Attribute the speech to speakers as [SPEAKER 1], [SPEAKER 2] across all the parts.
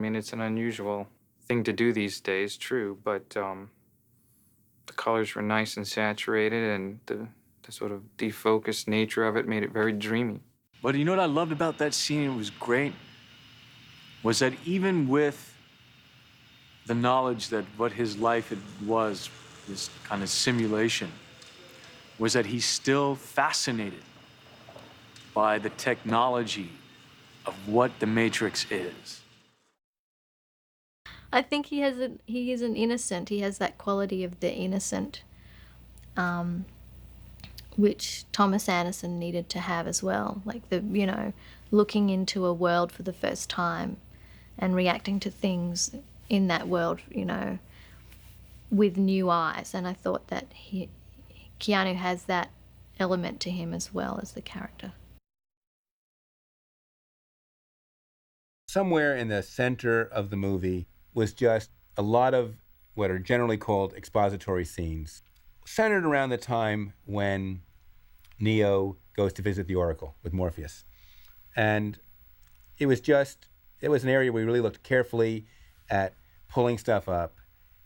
[SPEAKER 1] I mean, it's an unusual thing to do these days, true, but the colors were nice and saturated, and the sort of defocused nature of it made it very dreamy.
[SPEAKER 2] But you know what I loved about that scene? It was great. Was that even with the knowledge that what his life was, this kind of simulation, was that he's still fascinated by the technology of what the Matrix is.
[SPEAKER 3] I think he is an innocent. He has that quality of the innocent, um, which Thomas Anderson needed to have as well. Like looking into a world for the first time and reacting to things in that world, with new eyes. And I thought that Keanu has that element to him as well as the character.
[SPEAKER 4] Somewhere in the center of the movie was just a lot of what are generally called expository scenes, centered around the time when Neo goes to visit the Oracle with Morpheus. And it was an area where we really looked carefully at pulling stuff up,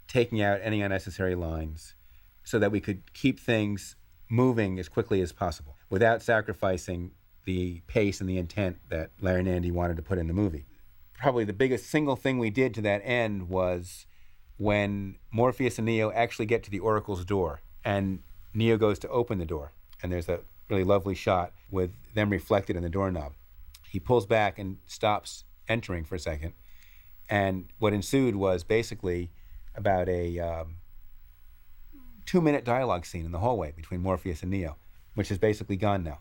[SPEAKER 4] taking out any unnecessary lines, so that we could keep things moving as quickly as possible without sacrificing the pace and the intent that Larry and Andy wanted to put in the movie. Probably the biggest single thing we did to that end was when Morpheus and Neo actually get to the Oracle's door, and Neo goes to open the door, and there's a really lovely shot with them reflected in the doorknob. He pulls back and stops entering for a second, and what ensued was basically about a 2-minute dialogue scene in the hallway between Morpheus and Neo, which is basically gone now.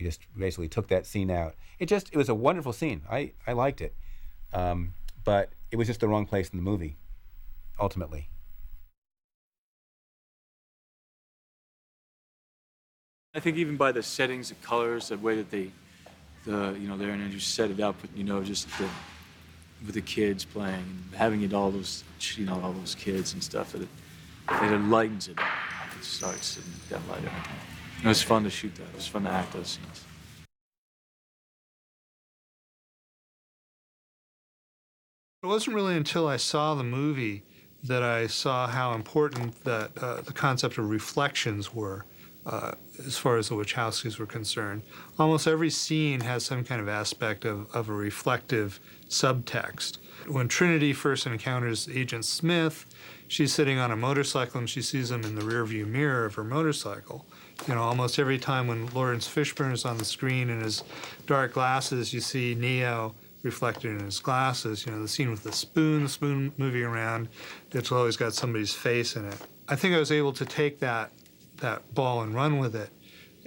[SPEAKER 4] We just basically took that scene out. It was a wonderful scene. I liked it. But it was just the wrong place in the movie, ultimately.
[SPEAKER 2] I think even by the settings, the colors, the way that Larry and Andrew set it up, just with the kids playing and having it all those kids and stuff, that it lightens it up. It starts and that light everything. It was fun to shoot that. It was fun to act those scenes.
[SPEAKER 5] It wasn't really until I saw the movie that I saw how important that the concept of reflections were, as far as the Wachowskis were concerned. Almost every scene has some kind of aspect of a reflective subtext. When Trinity first encounters Agent Smith, she's sitting on a motorcycle and she sees him in the rearview mirror of her motorcycle. Almost every time when Lawrence Fishburne is on the screen in his dark glasses, you see Neo reflected in his glasses. The scene with the spoon moving around, it's always got somebody's face in it. I think I was able to take that ball and run with it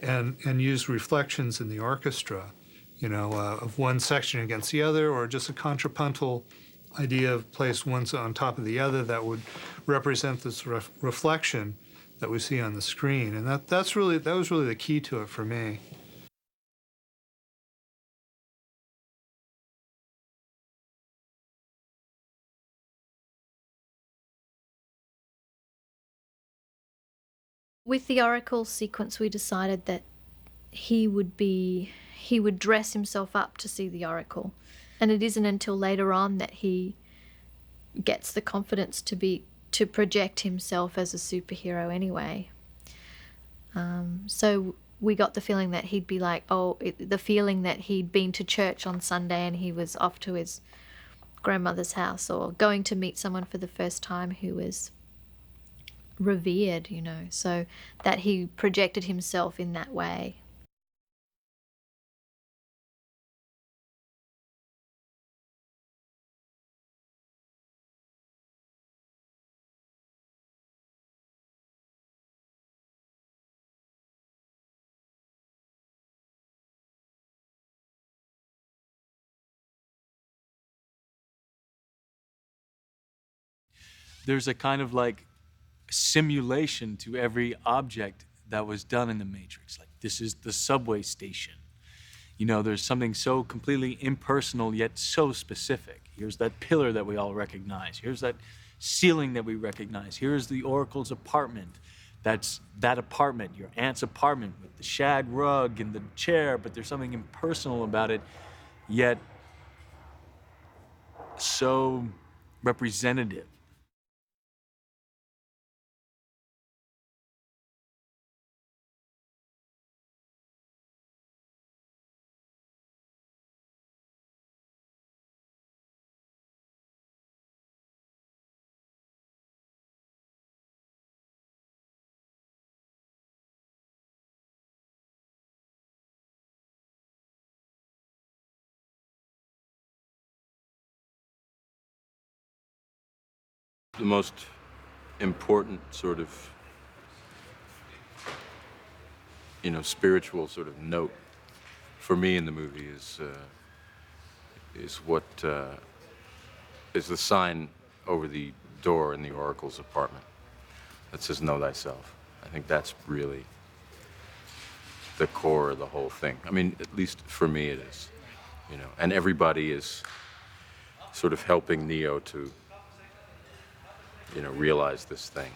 [SPEAKER 5] and use reflections in the orchestra, of one section against the other, or just a contrapuntal idea of placed one on top of the other that would represent this reflection that we see on the screen. And that was really the key to it for me.
[SPEAKER 3] With the Oracle sequence, we decided that he would dress himself up to see the Oracle. And it isn't until later on that he gets the confidence to project himself as a superhero anyway. So we got the feeling that he'd be like, the feeling that he'd been to church on Sunday and he was off to his grandmother's house, or going to meet someone for the first time who was revered, so that he projected himself in that way.
[SPEAKER 2] There's a kind of like simulation to every object that was done in the Matrix. Like, this is the subway station. There's something so completely impersonal yet so specific. Here's that pillar that we all recognize. Here's that ceiling that we recognize. Here's the Oracle's apartment. That's that apartment, your aunt's apartment, with the shag rug and the chair, but there's something impersonal about it, yet so representative.
[SPEAKER 6] The most important sort of, spiritual sort of note for me in the movie is what is the sign over the door in the Oracle's apartment that says "Know thyself." I think that's really the core of the whole thing. I mean, at least for me it is, and everybody is sort of helping Neo to, realize this thing.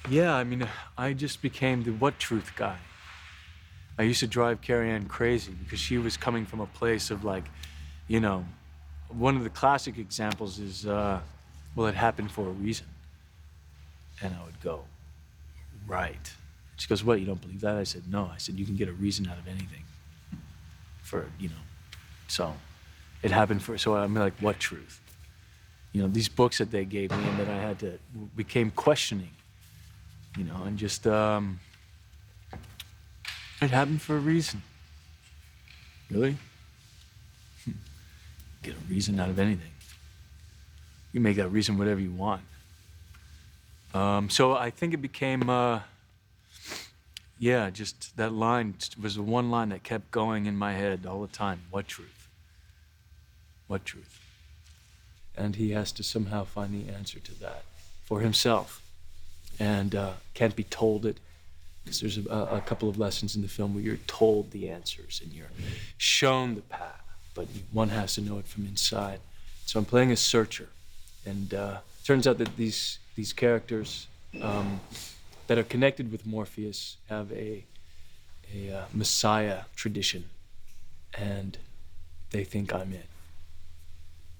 [SPEAKER 2] Yeah, I mean, I just became the what truth guy. I used to drive Carrie Ann crazy because she was coming from a place of like, you know, one of the classic examples is, well, it happened for a reason. And I would go, right. She goes, what, you don't believe that? I said, no. I said, you can get a reason out of anything so it happened for, so I'm like, what truth? These books that they gave me and that I had to, became questioning, and just, it happened for a reason. Really? Get a reason out of anything. You make that reason whatever you want. So I think it became, just that line was the one line that kept going in my head all the time. What truth? What truth? And he has to somehow find the answer to that for himself. And can't be told it, because there's a couple of lessons in the film where you're told the answers and you're shown the path, but one has to know it from inside. So I'm playing a searcher, and turns out that these characters that are connected with Morpheus have a Messiah tradition, and they think I'm it,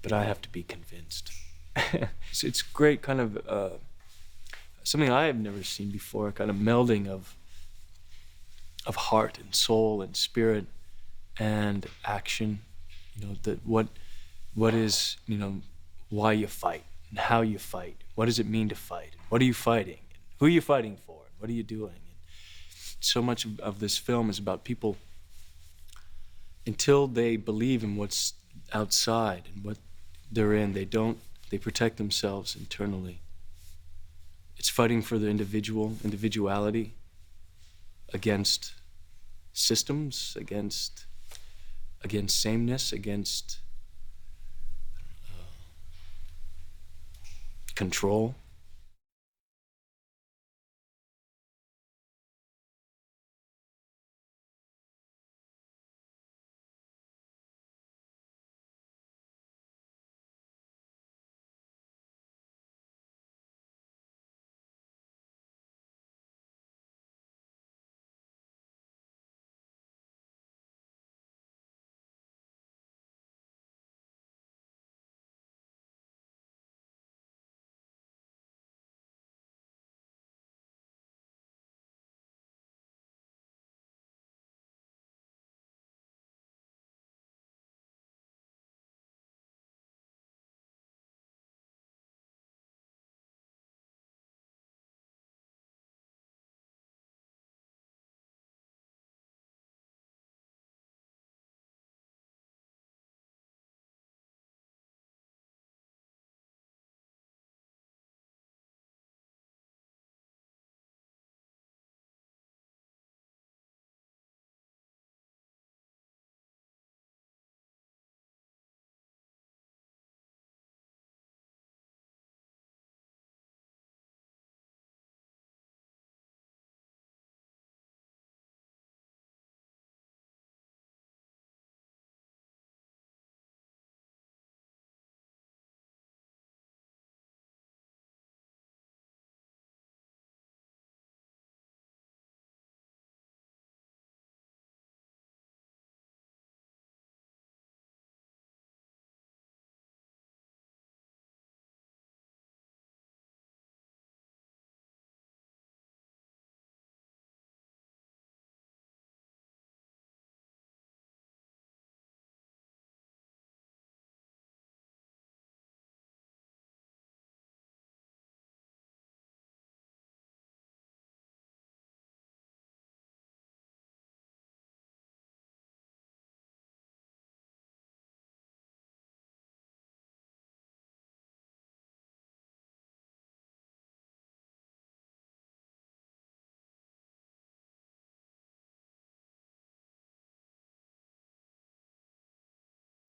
[SPEAKER 2] but I have to be convinced. It's great, kind of something I have never seen before, kind of melding of heart and soul and spirit and action. That what is, why you fight and how you fight. What does it mean to fight? What are you fighting? Who are you fighting for? What are you doing? And so much of this film is about people, until they believe in what's outside and what they're in, they protect themselves internally. It's fighting for the individuality against systems, against sameness, against control.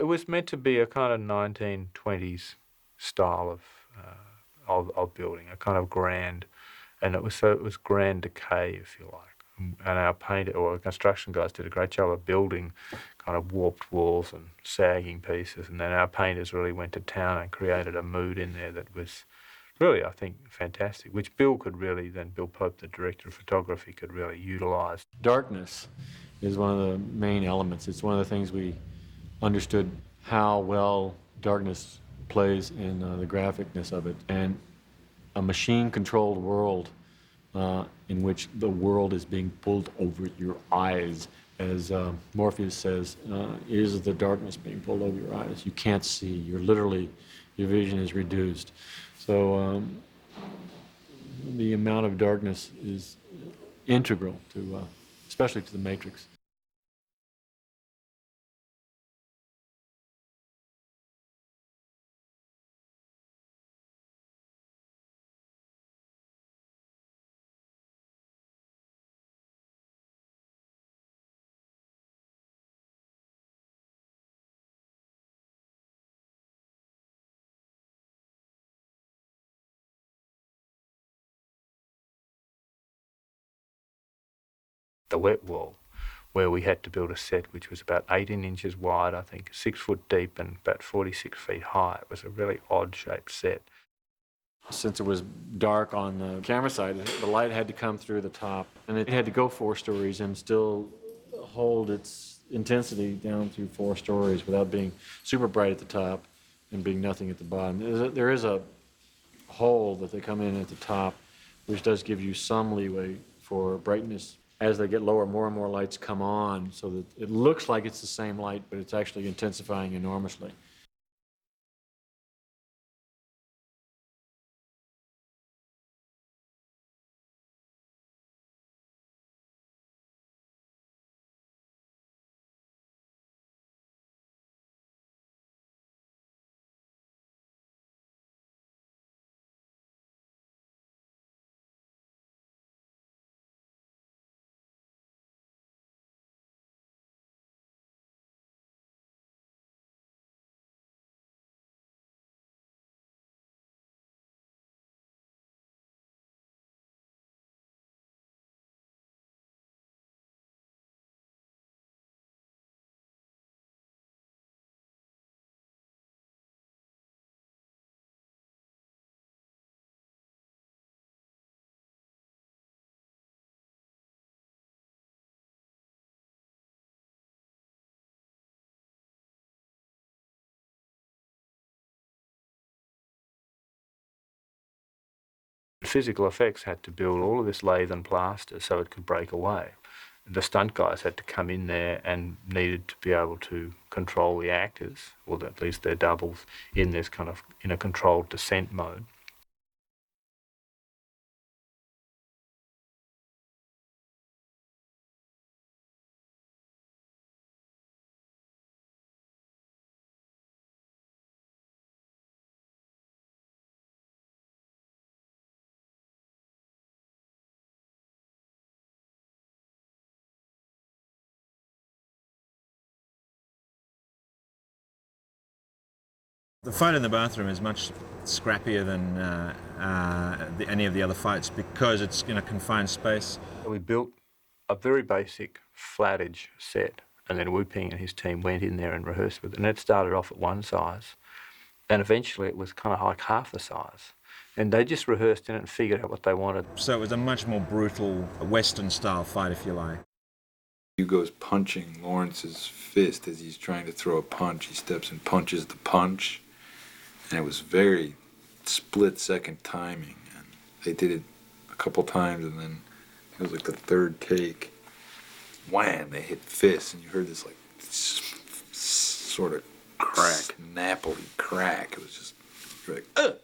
[SPEAKER 7] It was meant to be a kind of 1920s style of building, a kind of grand, and it was grand decay, if you like. And our painter or construction guys did a great job of building kind of warped walls and sagging pieces, and then our painters really went to town and created a mood in there that was really, I think, fantastic, which Bill Pope, the director of photography, could really utilise.
[SPEAKER 2] Darkness is one of the main elements. It's one of the things we understood how well darkness plays in the graphicness of it. And a machine-controlled world in which the world is being pulled over your eyes, as Morpheus says, is the darkness being pulled over your eyes. You can't see. You're literally, your vision is reduced. So the amount of darkness is integral to, especially to the Matrix.
[SPEAKER 7] The wet wall, where we had to build a set which was about 18 inches wide, I think, 6 foot deep and about 46 feet high. It was a really odd-shaped set.
[SPEAKER 2] Since it was dark on the camera side, the light had to come through the top, and it had to go 4 stories and still hold its intensity down through 4 stories without being super bright at the top and being nothing at the bottom. There is a hole that they come in at the top, which does give you some leeway for brightness. As they get lower, more and more lights come on, so that it looks like it's the same light, but it's actually intensifying enormously.
[SPEAKER 7] Physical effects had to build all of this lathe and plaster so it could break away. The stunt guys had to come in there and needed to be able to control the actors, or at least their doubles, in a controlled descent mode.
[SPEAKER 8] The fight in the bathroom is much scrappier than any of the other fights because it's in a confined space.
[SPEAKER 7] We built a very basic flat-edge set, and then Wu Ping and his team went in there and rehearsed with it. And it started off at one size, and eventually it was kind of like half the size. And they just rehearsed in it and figured out what they wanted.
[SPEAKER 8] So it was a much more brutal Western-style fight, if you like.
[SPEAKER 9] Hugo's punching Lawrence's fist as he's trying to throw a punch. He steps and punches the punch. And it was very split-second timing. And they did it a couple times, and then it was like the third take. Wham! They hit fists, and you heard this like sort of crack, Napoli crack. It was just, you're like, ugh!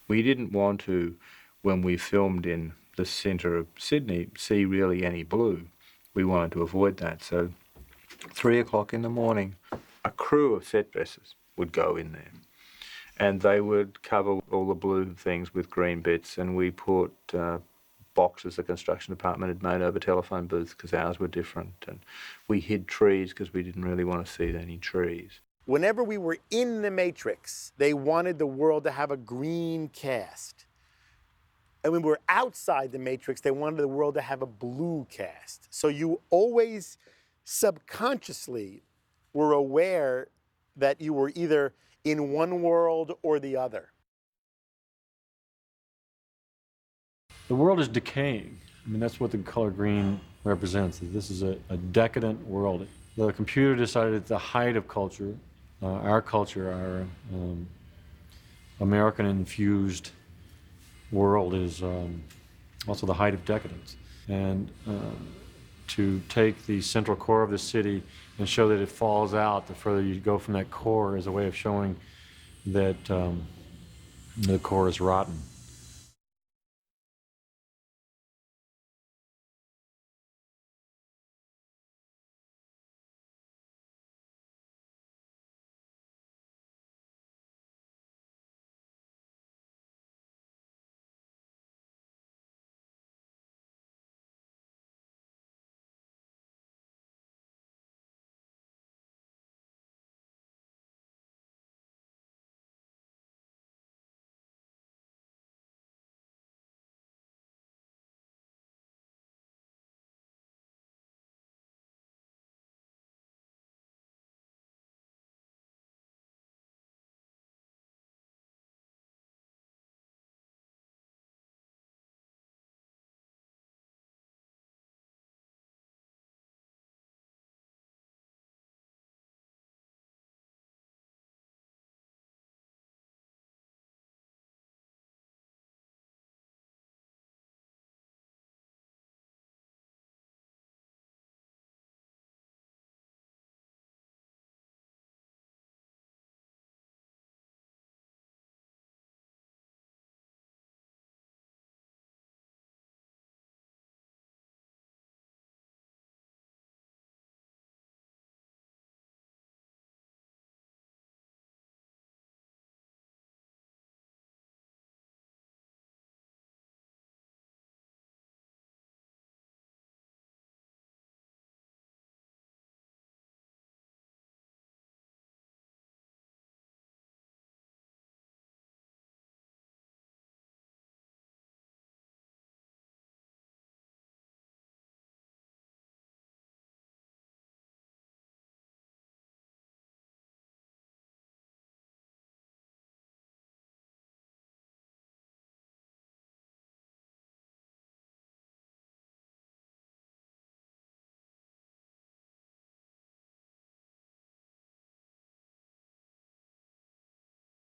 [SPEAKER 7] We didn't want to, when we filmed in the centre of Sydney, see really any blue. We wanted to avoid that. So 3 o'clock in the morning, a crew of set dressers would go in there, and they would cover all the blue things with green bits, and we put boxes the construction department had made over telephone booths because ours were different, and we hid trees because we didn't really want to see any trees.
[SPEAKER 10] Whenever we were in the Matrix, they wanted the world to have a green cast. And when we were outside the Matrix, they wanted the world to have a blue cast. So you always subconsciously were aware that you were either in one world or the other.
[SPEAKER 11] The world is decaying. I mean, that's what the color green represents. This is a decadent world. The computer decided at the height of culture, our culture, our American-infused world is also the height of decadence. And to take the central core of the city and show that it falls out the further you go from that core is a way of showing that the core is rotten.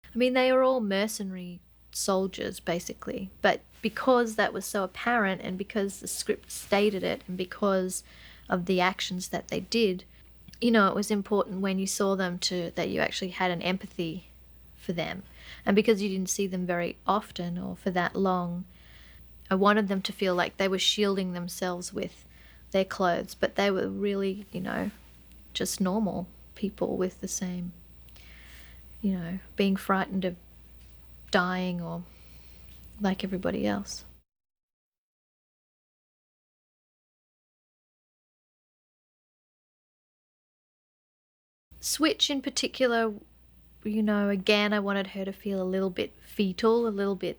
[SPEAKER 3] I mean, they are all mercenary soldiers, basically. But because that was so apparent, and because the script stated it, and because of the actions that they did, you know, it was important when you saw them to that you actually had an empathy for them. And because you didn't see them very often or for that long, I wanted them to feel like they were shielding themselves with their clothes, but they were really, you know, just normal people with the same, you know, being frightened of dying or like everybody else. Switch in particular, you know, again, I wanted her to feel a little bit fetal, a little bit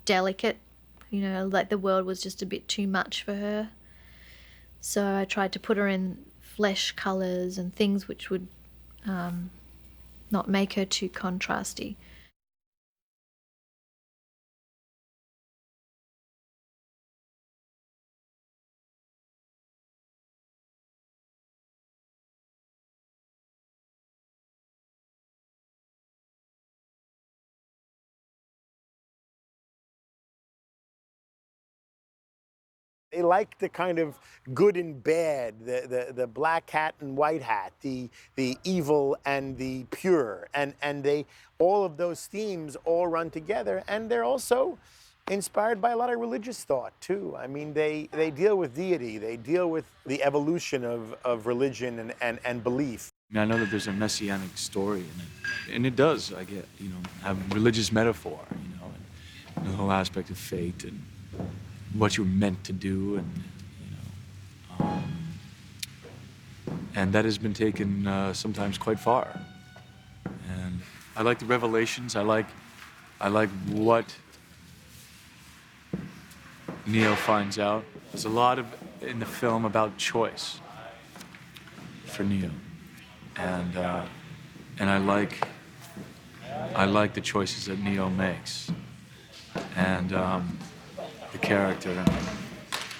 [SPEAKER 3] delicate, you know, like the world was just a bit too much for her. So I tried to put her in flesh colors and things which would not make her too contrasty.
[SPEAKER 10] They like the kind of good and bad, the black hat and white hat, the evil and the pure, and they, all of those themes all run together, and they're also inspired by a lot of religious thought too. I mean, they deal with deity, they deal with the evolution of religion and belief.
[SPEAKER 2] I mean, I know that there's a messianic story in it, and it does, I get, have religious metaphor, and the whole aspect of fate and what you're meant to do, and that has been taken sometimes quite far. And I like the revelations. I like what Neo finds out. There's a lot in the film about choice for Neo, and I like the choices that Neo makes, and the character,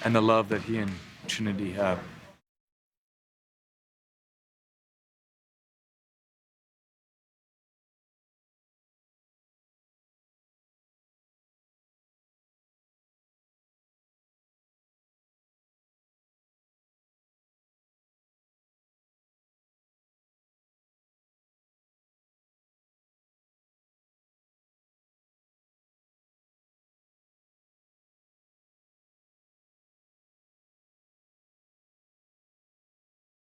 [SPEAKER 2] and the love that he and Trinity have.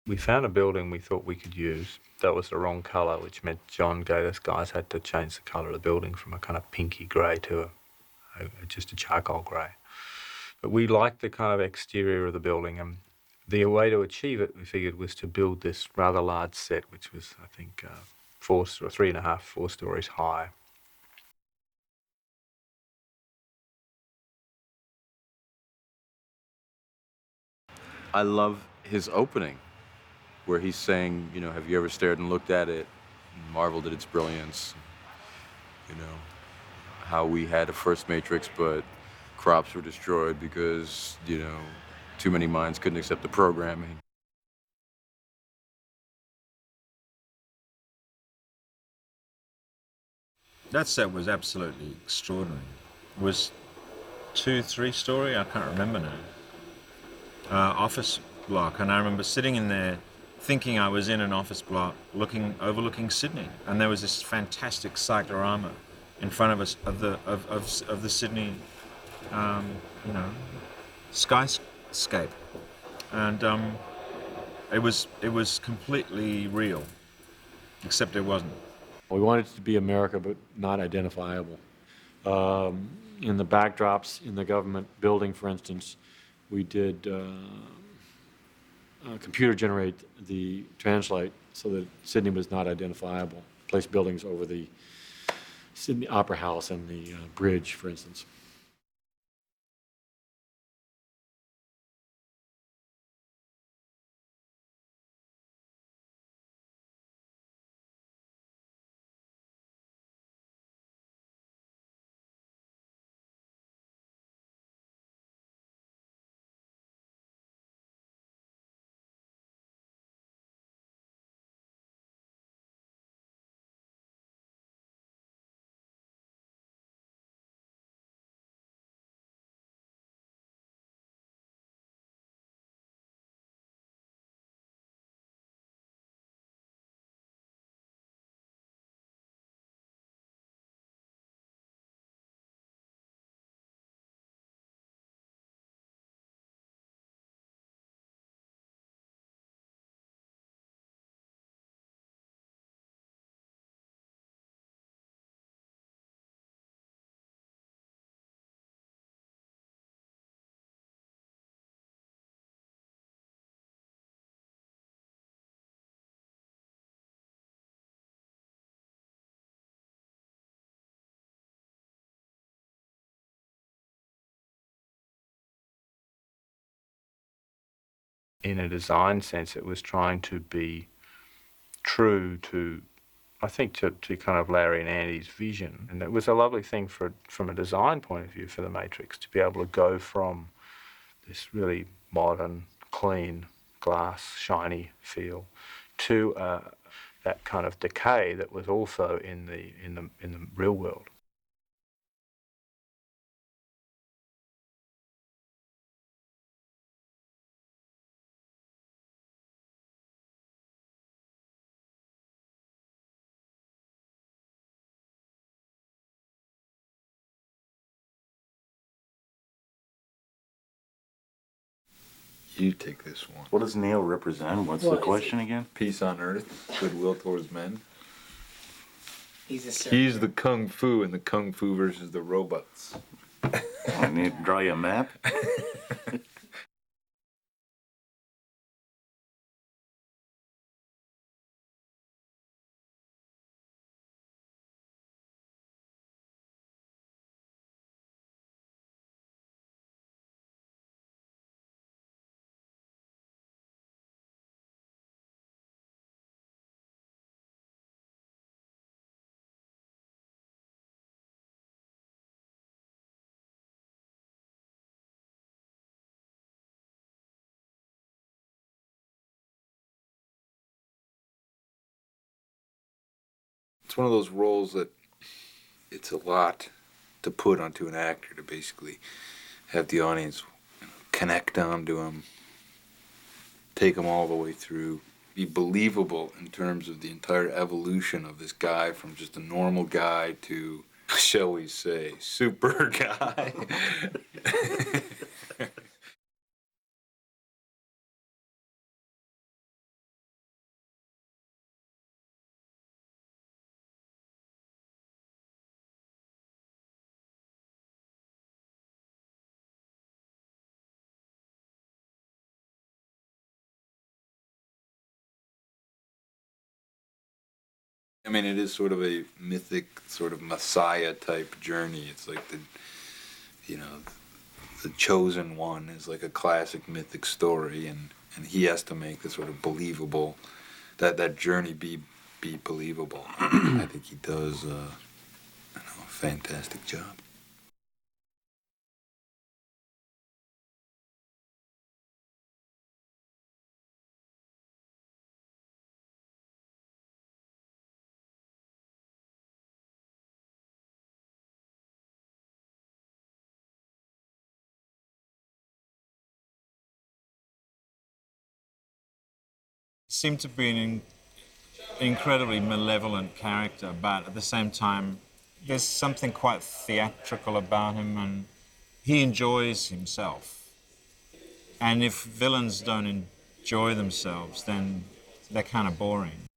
[SPEAKER 7] We found a building we thought we could use. That was the wrong colour, which meant John gave us guys had to change the colour of the building from a kind of pinky grey to just a charcoal grey. But we liked the kind of exterior of the building, and the way to achieve it, we figured, was to build this rather large set, which was, I think, 3.5, 4 stories high.
[SPEAKER 6] I love his opening, where he's saying, have you ever stared and looked at it and marveled at its brilliance? How we had a first Matrix, but crops were destroyed because, too many minds couldn't accept the programming.
[SPEAKER 8] That set was absolutely extraordinary. It was 2, 3 story, I can't remember now. Office block, and I remember sitting in there thinking I was in an office block overlooking Sydney, and there was this fantastic cyclorama in front of us of the Sydney skyscape, and it was completely real, except it wasn't.
[SPEAKER 11] We wanted it to be America, but not identifiable. In the backdrops in the government building, for instance, we did computer generate the translate so that Sydney was not identifiable. Placed buildings over the Sydney Opera House and the bridge, for instance.
[SPEAKER 7] In a design sense, it was trying to be true to, I think, to kind of Larry and Andy's vision. And it was a lovely thing from a design point of view for the Matrix to be able to go from this really modern, clean, glass, shiny feel to that kind of decay that was also in the real world.
[SPEAKER 9] You take this one.
[SPEAKER 12] What does Neo represent? What's the question again?
[SPEAKER 9] Peace on earth, goodwill towards men.
[SPEAKER 13] He's
[SPEAKER 9] He's the kung fu in the kung fu versus the robots.
[SPEAKER 12] I need to draw you a map.
[SPEAKER 9] It's one of those roles that it's a lot to put onto an actor to basically have the audience connect onto him, take him all the way through, be believable in terms of the entire evolution of this guy from just a normal guy to, shall we say, super guy. I mean, it is sort of a mythic, sort of messiah type journey. It's like the chosen one is like a classic mythic story, and he has to make the sort of believable, that journey be believable. I think he does a fantastic job.
[SPEAKER 8] Seemed to be an incredibly malevolent character, but at the same time, there's something quite theatrical about him, and he enjoys himself. And if villains don't enjoy themselves, then they're kind of boring.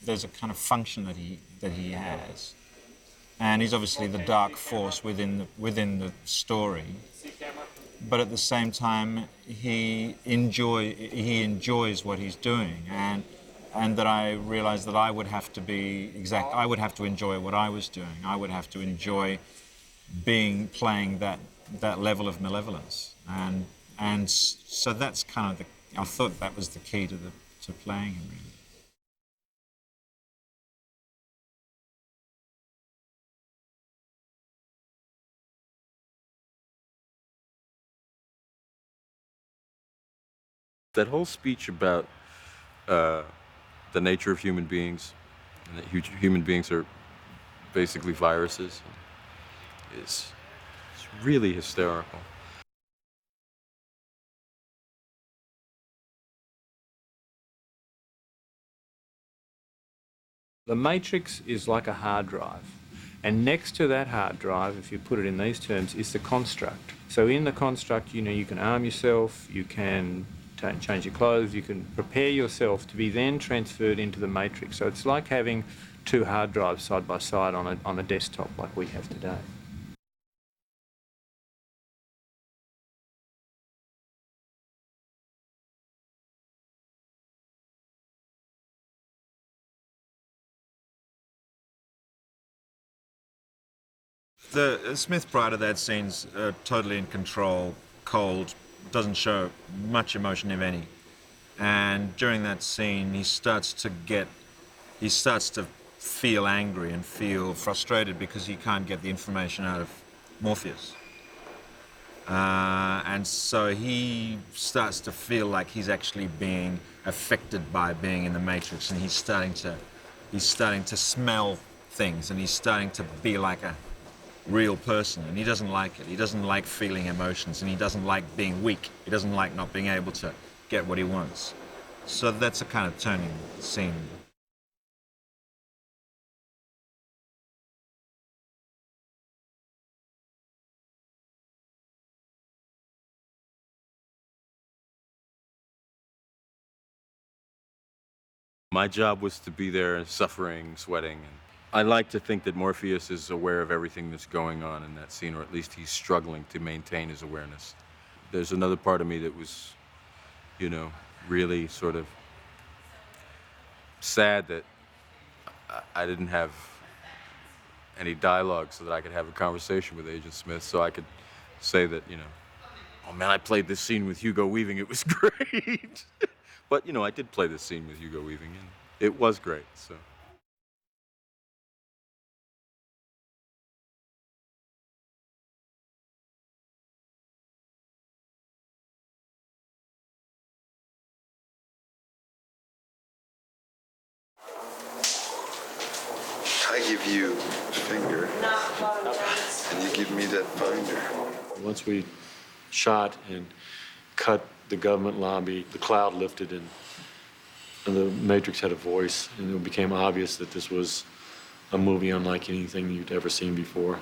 [SPEAKER 8] There's a kind of function that he has, and he's obviously the dark force within the story. But at the same time, he enjoys what he's doing, and that I realized that I would have to enjoy what I was doing. I would have to enjoy playing that level of malevolence, and so that's kind of I thought that was the key to playing him, really.
[SPEAKER 6] That whole speech about the nature of human beings, and that human beings are basically viruses, is really hysterical.
[SPEAKER 7] The matrix is like a hard drive. And next to that hard drive, if you put it in these terms, is the construct. So in the construct, you can arm yourself, you can change your clothes, you can prepare yourself to be then transferred into the matrix. So it's like having two hard drives side by side on a desktop like we have today.
[SPEAKER 8] Smith prior to that scene's totally in control, cold, doesn't show much emotion, if any. And during that scene, he starts to feel angry and feel frustrated because he can't get the information out of Morpheus. And so he starts to feel like he's actually being affected by being in the Matrix, and he's starting to smell things, and he's starting to be like a real person, and he doesn't like it. He doesn't like feeling emotions, and he doesn't like being weak. He doesn't like not being able to get what he wants. So that's a kind of turning scene.
[SPEAKER 6] My job was to be there suffering, sweating. And I like to think that Morpheus is aware of everything that's going on in that scene, or at least he's struggling to maintain his awareness. There's another part of me that was, you know, really sort of sad that I didn't have any dialogue so that I could have a conversation with Agent Smith, so I could say that, you know, oh man, I played this scene with Hugo Weaving, it was great. But, you know, I did play this scene with Hugo Weaving, and it was great, so.
[SPEAKER 9] I give you a finger, and you give me that binder.
[SPEAKER 11] Once we shot and cut the government lobby, the cloud lifted and the Matrix had a voice, and it became obvious that this was a movie unlike anything you'd ever seen before.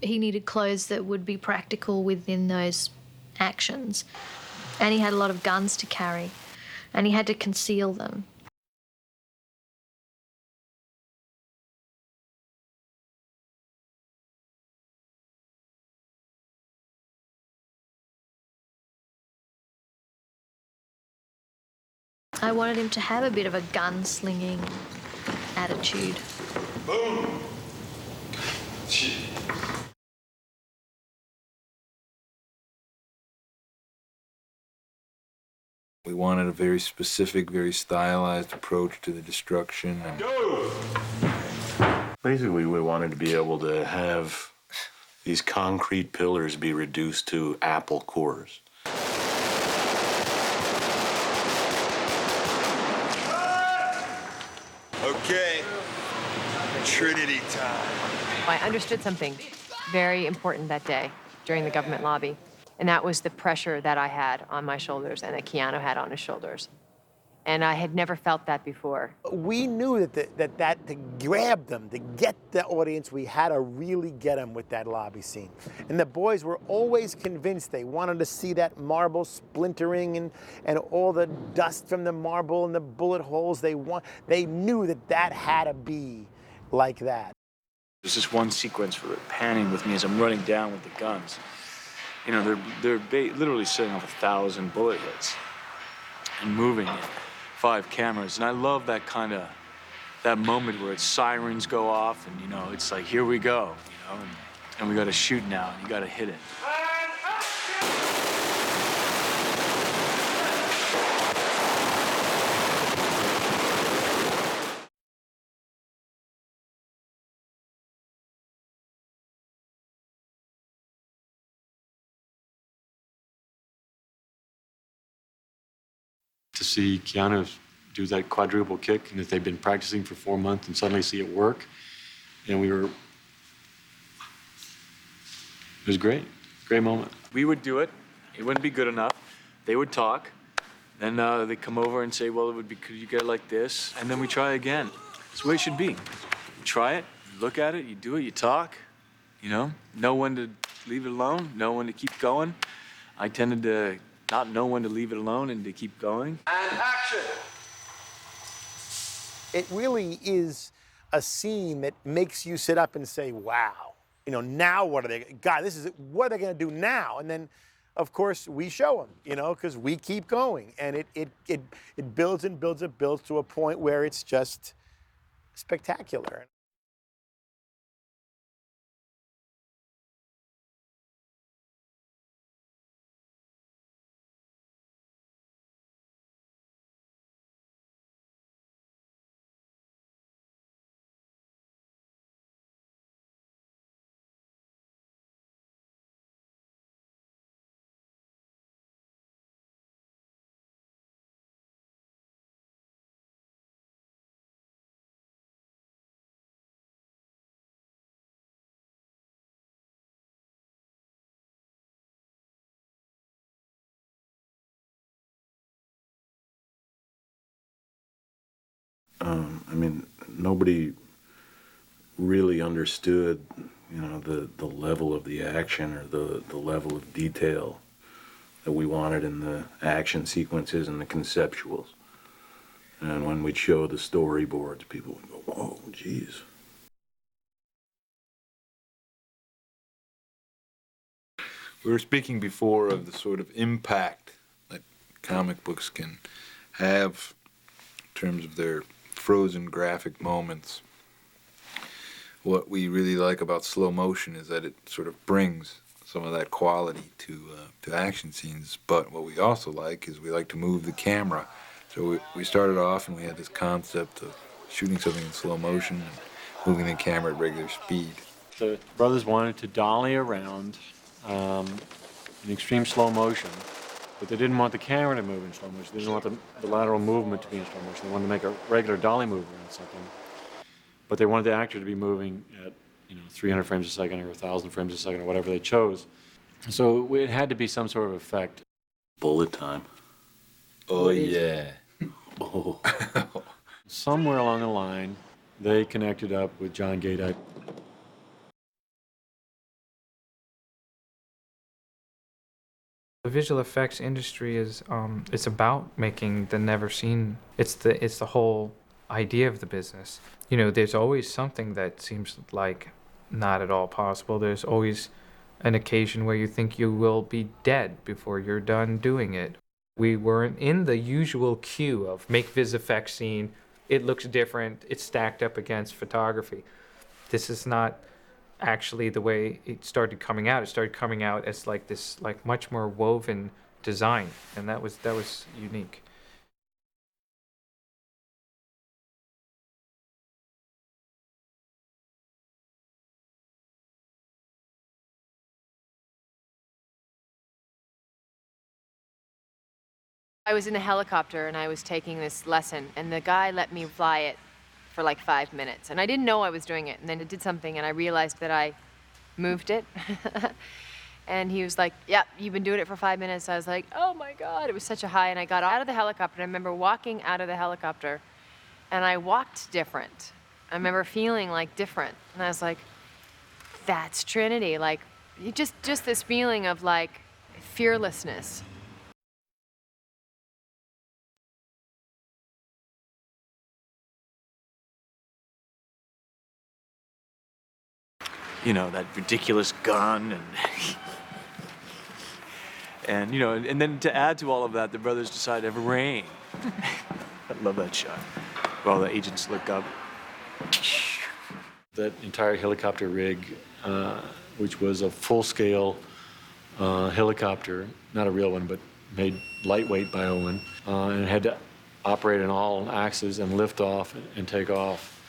[SPEAKER 3] He needed clothes that would be practical within those actions. And he had a lot of guns to carry, and he had to conceal them. I wanted him to have a bit of a gunslinging attitude.
[SPEAKER 9] Boom! We wanted a very specific, very stylized approach to the destruction. And
[SPEAKER 12] Basically, we wanted to be able to have these concrete pillars be reduced to apple cores.
[SPEAKER 10] Okay, Trinity time.
[SPEAKER 13] I understood something very important that day during the government lobby, and that was the pressure that I had on my shoulders and that Keanu had on his shoulders. And I had never felt that before.
[SPEAKER 10] We knew that to grab them, to get the audience, we had to really get them with that lobby scene. And the boys were always convinced they wanted to see that marble splintering and all the dust from the marble and the bullet holes. They knew that had to be like that.
[SPEAKER 14] There's this one sequence where they're panning with me as I'm running down with the guns. You know, they're literally setting off 1,000 bullet hits and moving it. 5 cameras, and I love that moment where it's sirens go off, and you know, it's like, here we go, you know, and we got to shoot now, and you got to hit it.
[SPEAKER 11] To see Keanu do that quadruple kick, and that they've been practicing for 4 months and suddenly see it work, and it was great, great moment.
[SPEAKER 14] We would do it. It wouldn't be good enough. They would talk. Then they'd come over and say, well, could you get it like this? And then we try again. That's the way it should be. You try it, you look at it, you do it, you talk, you know when to leave it alone, know when to keep going. I tended to not know when to leave it alone and to keep going.
[SPEAKER 10] And action! It really is a scene that makes you sit up and say, wow, you know, now what are they, God, what are they gonna do now? And then, of course, we show them, you know, because we keep going. And it builds and builds and builds to a point where it's just spectacular.
[SPEAKER 12] I mean, nobody really understood, you know, the level of the action or the level of detail that we wanted in the action sequences and the conceptuals. And when we'd show the storyboards, people would go, whoa, geez.
[SPEAKER 9] We were speaking before of the sort of impact that comic books can have in terms of their frozen graphic moments. What we really like about slow motion is that it sort of brings some of that quality to action scenes. But what we also like is we like to move the camera. So we started off and we had this concept of shooting something in slow motion and moving the camera at regular speed.
[SPEAKER 11] The brothers wanted to dolly around in extreme slow motion, but they didn't want the camera to move in slow motion. They didn't want the lateral movement to be in slow motion. They wanted to make a regular dolly move around something, but they wanted the actor to be moving at 300 frames a second or 1,000 frames a second or whatever they chose. So it had to be some sort of effect.
[SPEAKER 12] Bullet time.
[SPEAKER 9] Oh, yeah.
[SPEAKER 12] Oh.
[SPEAKER 11] Somewhere along the line, they connected up with John Gaedike.
[SPEAKER 1] The visual effects industry is it's about making the never seen. It's the whole idea of the business. You know, there's always something that seems like not at all possible. There's always an occasion where you think you will be dead before you're done doing it. We weren't in the usual queue of make vis effects scene. It looks different. It's stacked up against photography. This is not actually the way it started coming out. It started coming out as like this, like much more woven design, and that was unique.
[SPEAKER 13] I was in a helicopter and I was taking this lesson, and the guy let me fly it for like 5 minutes. And I didn't know I was doing it. And then it did something, and I realized that I moved it. And he was like, yep, you've been doing it for 5 minutes. I was like, oh my God, it was such a high. And I got out of the helicopter. I remember walking out of the helicopter, and I walked different. I remember feeling like different. And I was like, that's Trinity. Like, just this feeling of like fearlessness.
[SPEAKER 14] You know, that ridiculous gun and and then to add to all of that, the brothers decide to have rain. I love that shot. While the agents look up.
[SPEAKER 11] That entire helicopter rig, which was a full-scale helicopter, not a real one, but made lightweight by Owen, and it had to operate on all axes and lift off and take off.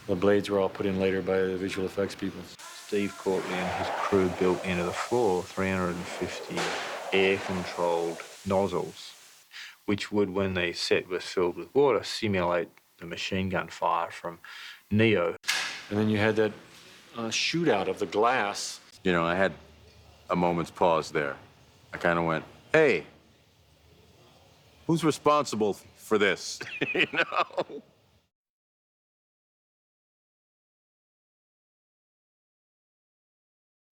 [SPEAKER 11] The blades were all put in later by the visual effects people.
[SPEAKER 7] Steve Courtley and his crew built into the floor 350 air-controlled nozzles, which would, when the set was filled with water, simulate the machine gun fire from Neo.
[SPEAKER 11] And then you had that shootout of the glass.
[SPEAKER 6] You know, I had a moment's pause there. I kind of went, hey, who's responsible for this? You know?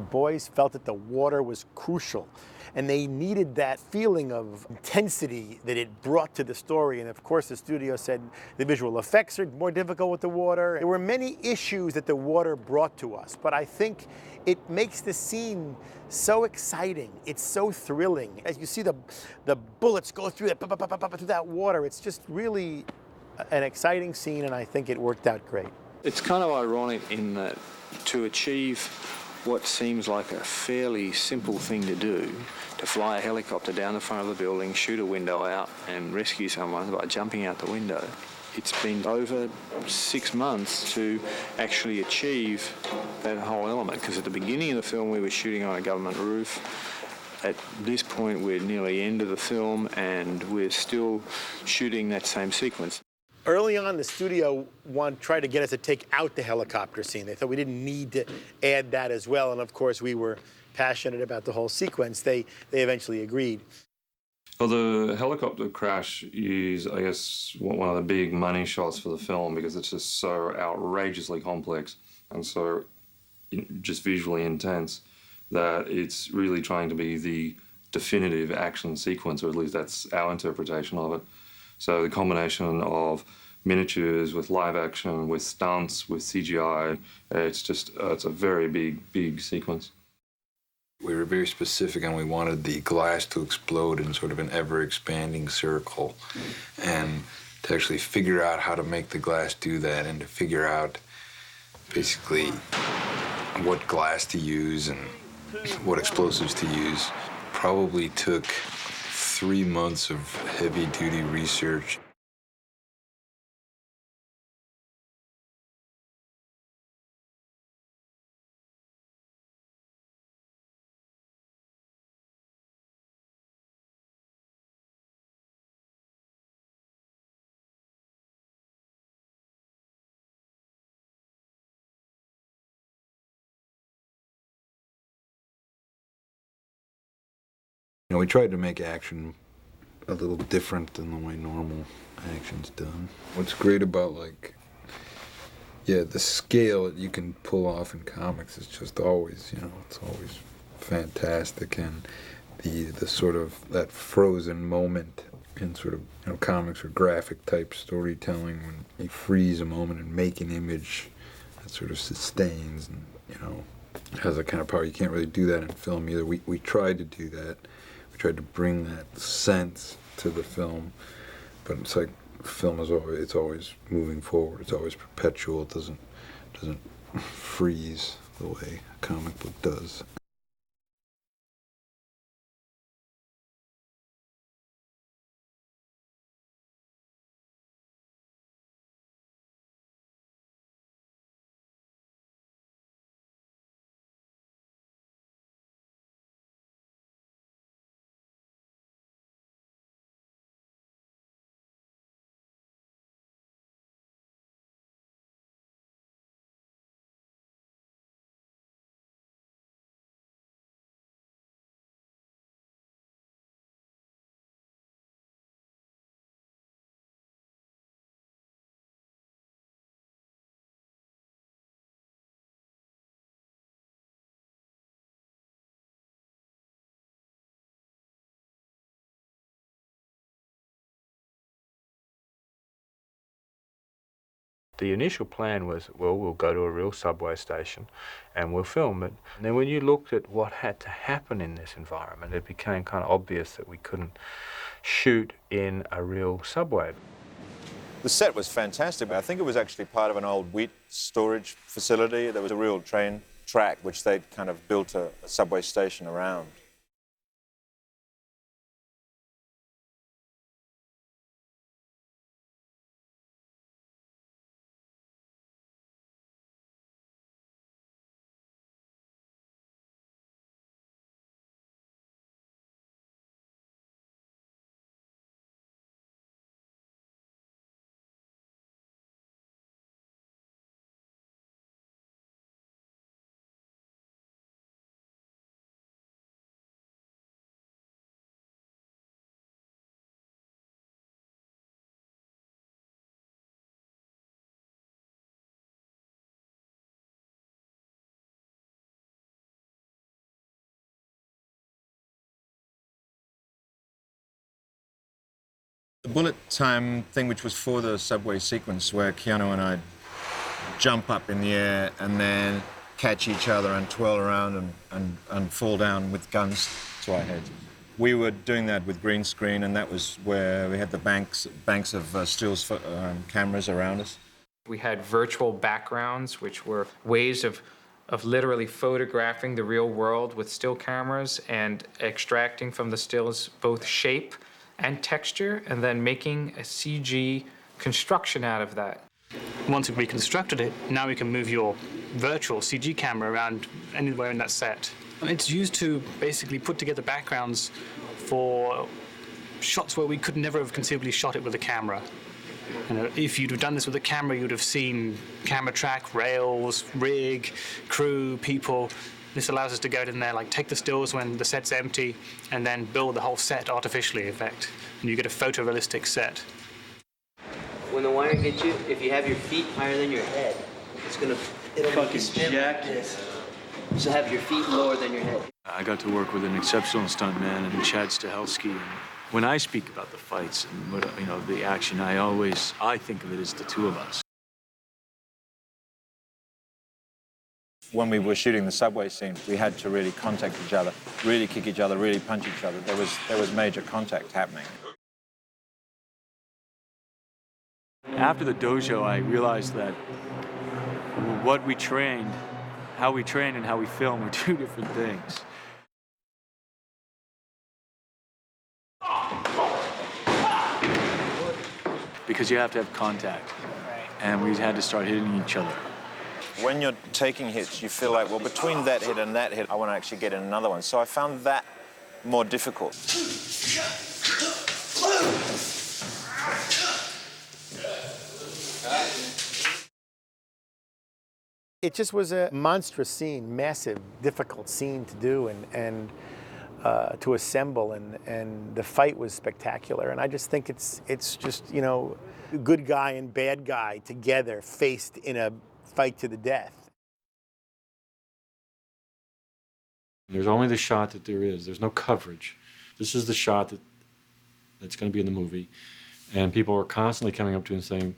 [SPEAKER 10] Boys felt that the water was crucial, and they needed that feeling of intensity that it brought to the story. And of course, the studio said the visual effects are more difficult with the water. There were many issues that the water brought to us, but I think it makes the scene so exciting. It's so thrilling. As you see the bullets go through that water, it's just really an exciting scene, and I think it worked out great.
[SPEAKER 15] It's kind of ironic in that to achieve what seems like a fairly simple thing to do, to fly a helicopter down the front of the building, shoot a window out and rescue someone by jumping out the window. It's been over 6 months to actually achieve that whole element, because at the beginning of the film we were shooting on a government roof. At this point we're nearly end of the film and we're still shooting that same sequence.
[SPEAKER 10] Early on, the studio tried to get us to take out the helicopter scene. They thought we didn't need to add that as well. And of course, we were passionate about the whole sequence. They eventually agreed.
[SPEAKER 16] Well, the helicopter crash is, I guess, one of the big money shots for the film because it's just so outrageously complex. And so just visually intense, that it's really trying to be the definitive action sequence, or at least that's our interpretation of it. So the combination of miniatures with live action, with stunts, with CGI, it's a very big sequence.
[SPEAKER 9] We were very specific, and we wanted the glass to explode in sort of an ever-expanding circle, and to actually figure out how to make the glass do that, and to figure out basically what glass to use and what explosives to use probably took 3 months of heavy-duty research. You know, we tried to make action a little different than the way normal action's done. What's great about, like, yeah, the scale that you can pull off in comics is just always, you know, it's always fantastic. And the sort of, that frozen moment in sort of, you know, comics or graphic type storytelling, when you freeze a moment and make an image that sort of sustains and, you know, has a kind of power. You can't really do that in film either. We tried to do that. We tried to bring that sense to the film, but it's like film is always, it's always moving forward. It's always perpetual. It doesn't freeze the way a comic book does.
[SPEAKER 7] The initial plan was, well, we'll go to a real subway station and we'll film it. And then when you looked at what had to happen in this environment, it became kind of obvious that we couldn't shoot in a real subway.
[SPEAKER 8] The set was fantastic. I think it was actually part of an old wheat storage facility. There was a real train track which they'd kind of built a subway station around. The bullet time thing, which was for the subway sequence, where Keanu and I jump up in the air and then catch each other and twirl around and fall down with guns to our heads. We were doing that with green screen, and that was where we had the banks of stills cameras around us.
[SPEAKER 1] We had virtual backgrounds, which were ways of literally photographing the real world with still cameras and extracting from the stills both shape and texture, and then making a CG construction out of that.
[SPEAKER 17] Once we've reconstructed it, now we can move your virtual CG camera around anywhere in that set. It's used to basically put together backgrounds for shots where we could never have conceivably shot it with a camera. You know, if you'd have done this with a camera, you'd have seen camera track, rails, rig, crew, people. This allows us to go in there, like take the stills when the set's empty, and then build the whole set artificially, in fact. And you get a photorealistic set.
[SPEAKER 18] When the wire hits you, if you have your feet higher than your head, it'll fucking spin like this. So have your feet lower than your head.
[SPEAKER 14] I got to work with an exceptional stuntman and Chad Stahelski. And when I speak about the fights and what, the action, I think of it as the two of us.
[SPEAKER 8] When we were shooting the subway scene, we had to really contact each other, really kick each other, really punch each other. There was major contact happening.
[SPEAKER 14] After the dojo, I realized that what we trained, how we train and how we film are two different things. Because you have to have contact, and we had to start hitting each other.
[SPEAKER 8] When you're taking hits, you feel like, well, between that hit and that hit, I want to actually get in another one. So I found that more difficult.
[SPEAKER 10] It just was a monstrous scene, massive, difficult scene to do and to assemble, and the fight was spectacular. And I just think it's just, good guy and bad guy together faced in a fight to the death.
[SPEAKER 11] There's only the shot that there is. There's no coverage. This is the shot that's going to be in the movie. And people are constantly coming up to you and saying,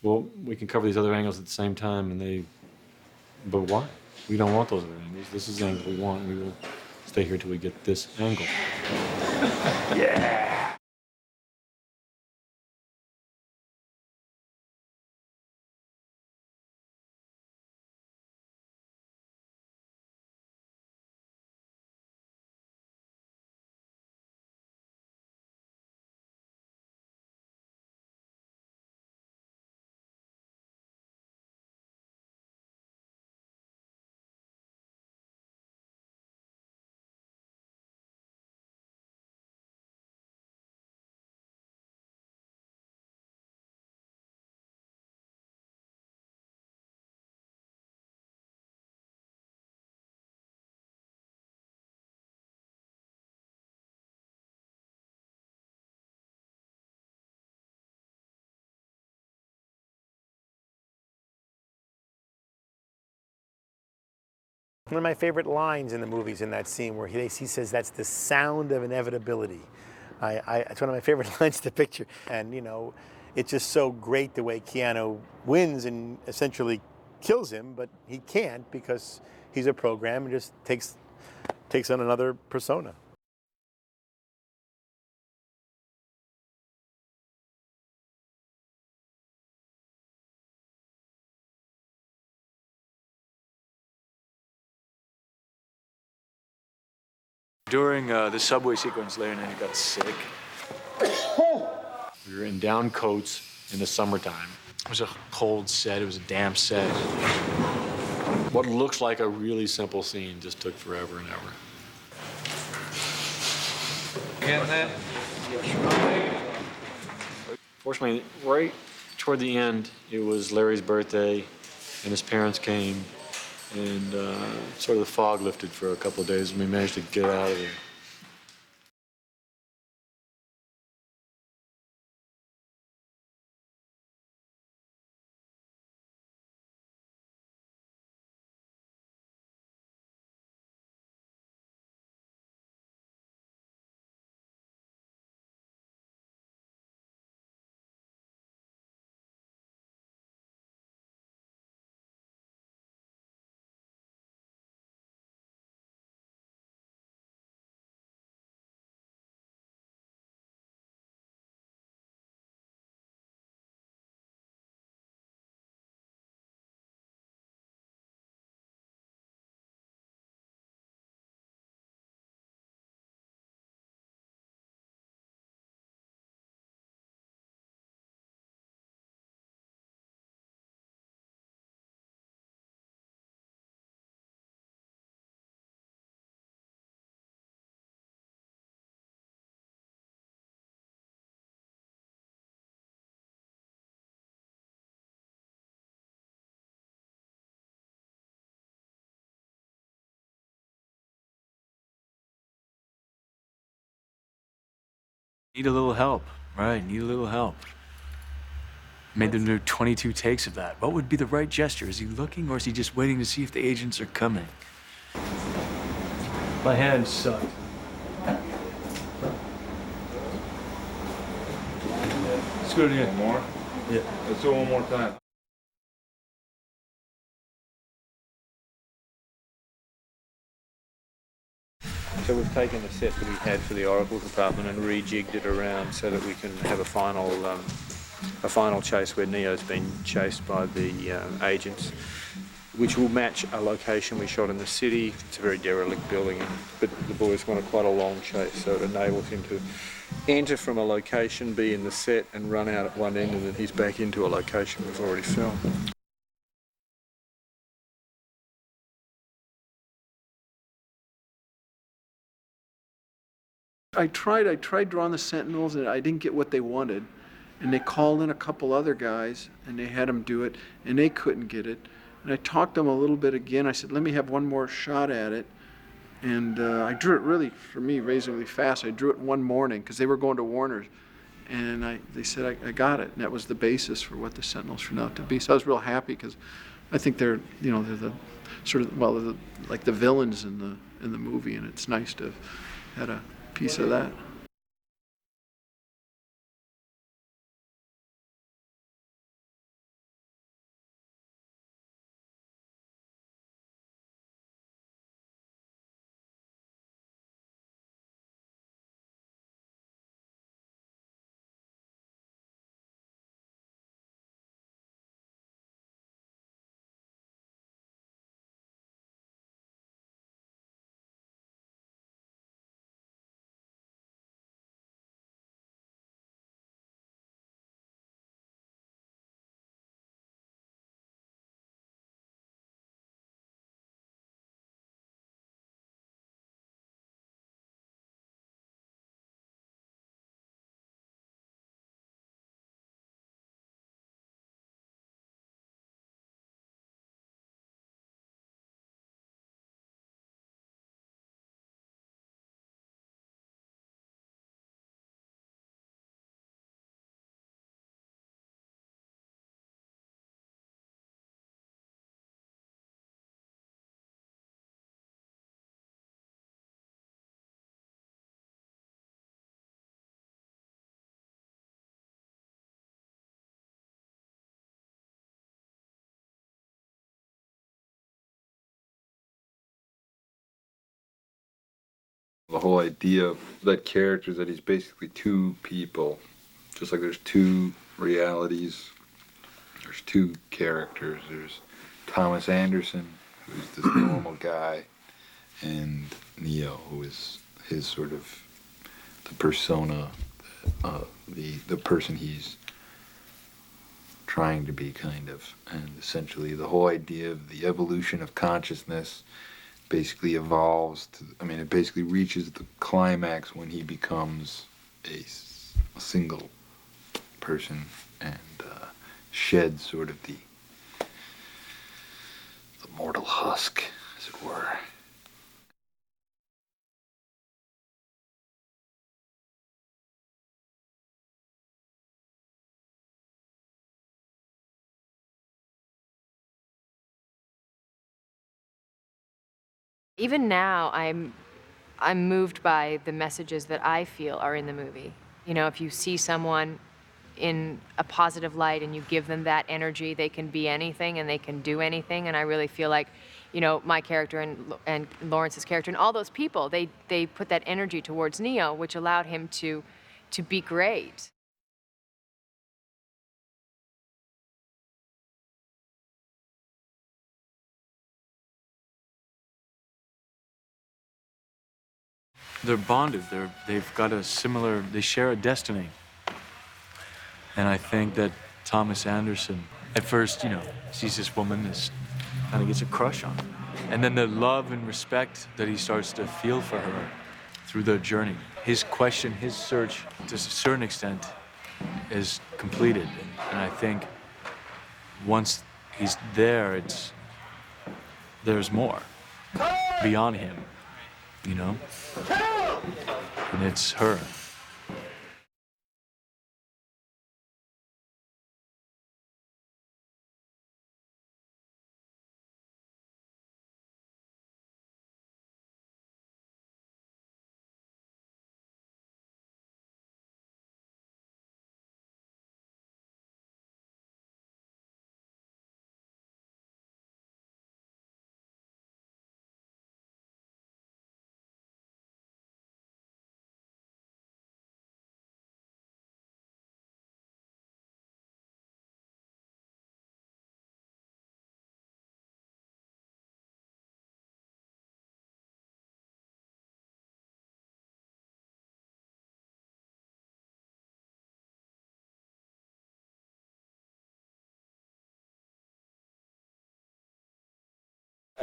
[SPEAKER 11] well, we can cover these other angles at the same time. But why? We don't want those other angles. This is the angle we want. We will stay here till we get this angle.
[SPEAKER 10] Yeah! One of my favorite lines in the movie is in that scene where he says, that's the sound of inevitability. It's one of my favorite lines to picture. And, it's just so great the way Keanu wins and essentially kills him, but he can't because he's a program and just takes on another persona.
[SPEAKER 14] During the subway sequence, Larry and I got sick.
[SPEAKER 11] We were in down coats in the summertime.
[SPEAKER 14] It was a cold set. It was a damp set.
[SPEAKER 11] What looks like a really simple scene just took forever and ever.
[SPEAKER 14] Getting that?
[SPEAKER 11] Fortunately, right toward the end, it was Larry's birthday, and his parents came, and sort of the fog lifted for a couple of days, and we managed to get out of there.
[SPEAKER 14] Need a little help, right? Need a little help. Made them do 22 takes of that. What would be the right gesture? Is he looking or is he just waiting to see if the agents are coming? My hands suck. Let's do it again.
[SPEAKER 9] One more?
[SPEAKER 14] Yeah.
[SPEAKER 9] Let's do it one more time.
[SPEAKER 15] So we've taken the set that we had for the Oracle department and rejigged it around so that we can have a final chase where Neo's been chased by the agents, which will match a location we shot in the city. It's a very derelict building, but the boys want quite a long chase, so it enables him to enter from a location, be in the set, and run out at one end, and then he's back into a location we've already filmed.
[SPEAKER 19] I tried drawing the Sentinels, and I didn't get what they wanted. And they called in a couple other guys, and they had them do it, and they couldn't get it. And I talked to them a little bit again. I said, let me have one more shot at it. And I drew it really, for me, reasonably fast. I drew it one morning, because they were going to Warner's. And they said, I got it. And that was the basis for what the Sentinels turned out to be. So I was real happy, because I think they're the sort of, well, they're like the villains in the movie, and it's nice to have had a piece of that.
[SPEAKER 9] The whole idea of that character is that he's basically two people. Just like there's two realities, there's two characters. There's Thomas Anderson, who's this normal guy, and Neo, who is his sort of the persona, the person he's trying to be, kind of. And essentially the whole idea of the evolution of consciousness basically evolves to, I mean, it basically reaches the climax when he becomes a single person and sheds sort of the mortal husk, as it were.
[SPEAKER 13] Even now, I'm moved by the messages that I feel are in the movie. You know, if you see someone in a positive light and you give them that energy, they can be anything and they can do anything. And I really feel like, you know, my character and Lawrence's character and all those people, they put that energy towards Neo, which allowed him to be great.
[SPEAKER 14] They're bonded. They've got a similar. They share a destiny. And I think that Thomas Anderson, at first, you know, sees this woman, this kind of gets a crush on her, and then the love and respect that he starts to feel for her through their journey. His question, his search, to a certain extent, is completed. And I think once he's there, there's more beyond him, you know? And it's her.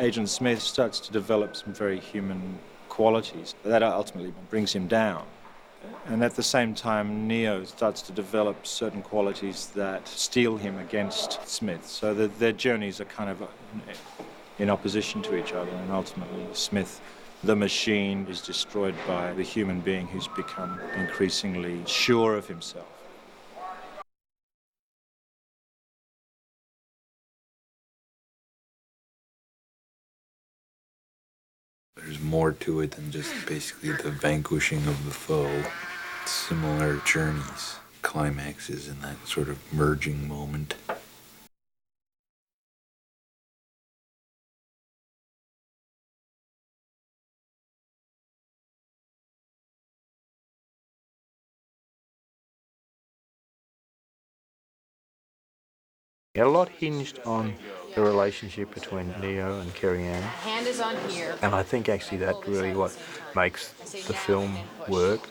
[SPEAKER 8] Agent Smith starts to develop some very human qualities. That ultimately brings him down. And at the same time, Neo starts to develop certain qualities that steel him against Smith. So that their journeys are kind of in opposition to each other, and ultimately Smith, the machine, is destroyed by the human being who's become increasingly sure of himself.
[SPEAKER 9] There's more to it than just basically the vanquishing of the foe. Similar journeys, climaxes, and that sort of merging moment.
[SPEAKER 7] A lot hinged on the relationship between Neo and Carrie Ann.
[SPEAKER 13] Hand is on here.
[SPEAKER 7] And I think actually that really what makes the film work.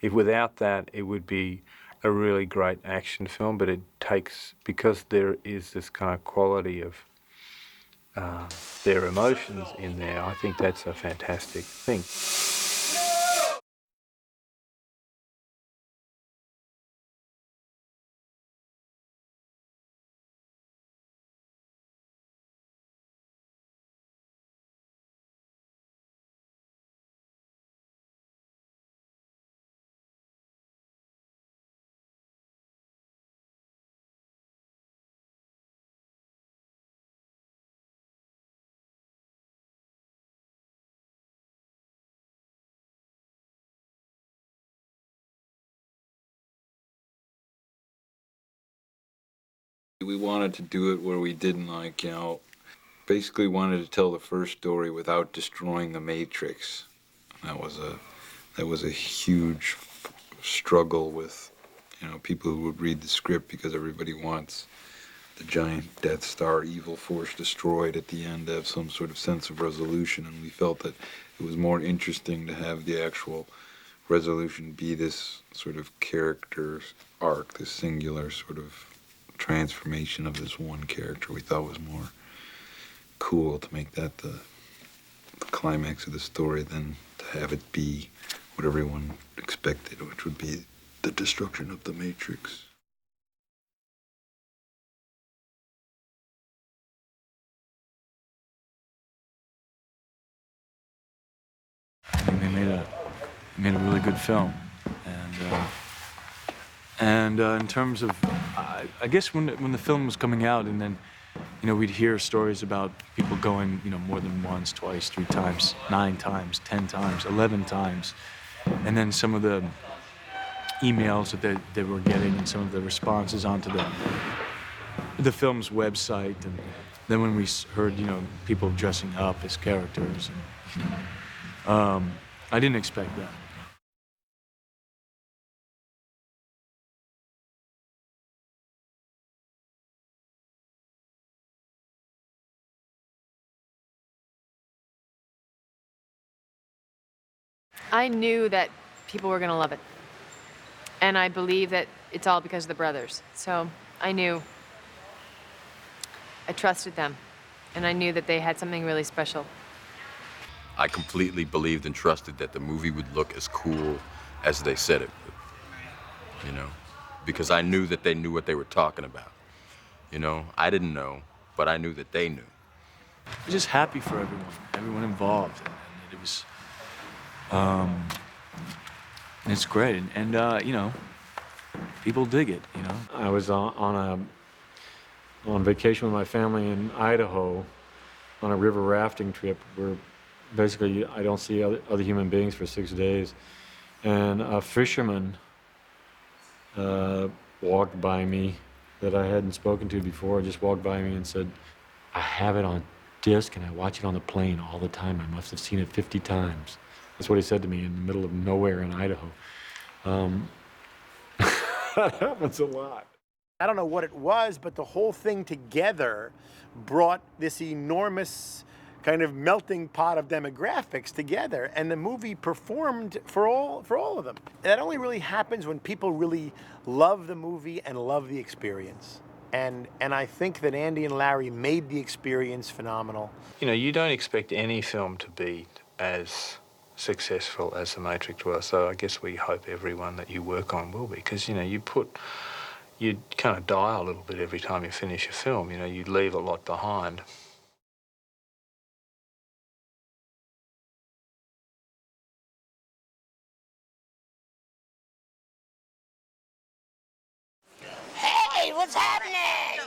[SPEAKER 7] If without that, it would be a really great action film, but it takes, because there is this kind of quality of their emotions in there, I think that's a fantastic thing.
[SPEAKER 9] We wanted to do it where we didn't basically wanted to tell the first story without destroying the Matrix. That was a huge struggle with, people who would read the script, because everybody wants the giant Death Star evil force destroyed at the end to have some sort of sense of resolution, and we felt that it was more interesting to have the actual resolution be this sort of character arc, this singular sort of transformation of this one character. We thought was more cool to make that the climax of the story than to have it be what everyone expected, which would be the destruction of the Matrix.
[SPEAKER 14] I think they made a really good film, and in terms of, I guess when the film was coming out, and then we'd hear stories about people going more than once, twice, 3 times, 9 times, 10 times, 11 times, and then some of the emails that they were getting and some of the responses onto the film's website, and then when we heard people dressing up as characters, and I didn't expect that.
[SPEAKER 13] I knew that people were going to love it. And I believe that it's all because of the brothers. So I knew. I trusted them. And I knew that they had something really special.
[SPEAKER 6] I completely believed and trusted that the movie would look as cool as they said it would, because I knew that they knew what they were talking about. I didn't know, but I knew that they knew.
[SPEAKER 14] I'm just happy for everyone involved, and it was, and it's great, and people dig it,
[SPEAKER 11] I was on vacation with my family in Idaho on a river rafting trip where basically I don't see other human beings for 6 days. And a fisherman walked by me that I hadn't spoken to before, just walked by me and said, "I have it on disc and I watch it on the plane all the time. I must have seen it 50 times. That's what he said to me in the middle of nowhere in Idaho. That happens a lot.
[SPEAKER 10] I don't know what it was, but the whole thing together brought this enormous kind of melting pot of demographics together, and the movie performed for all of them. That only really happens when people really love the movie and love the experience. And I think that Andy and Larry made the experience phenomenal.
[SPEAKER 7] You know, you don't expect any film to be as successful as The Matrix was, so I guess we hope everyone that you work on will be, because, you know, you kind of die a little bit every time you finish a film. You know, you leave a lot behind.
[SPEAKER 20] Hey, what's happening?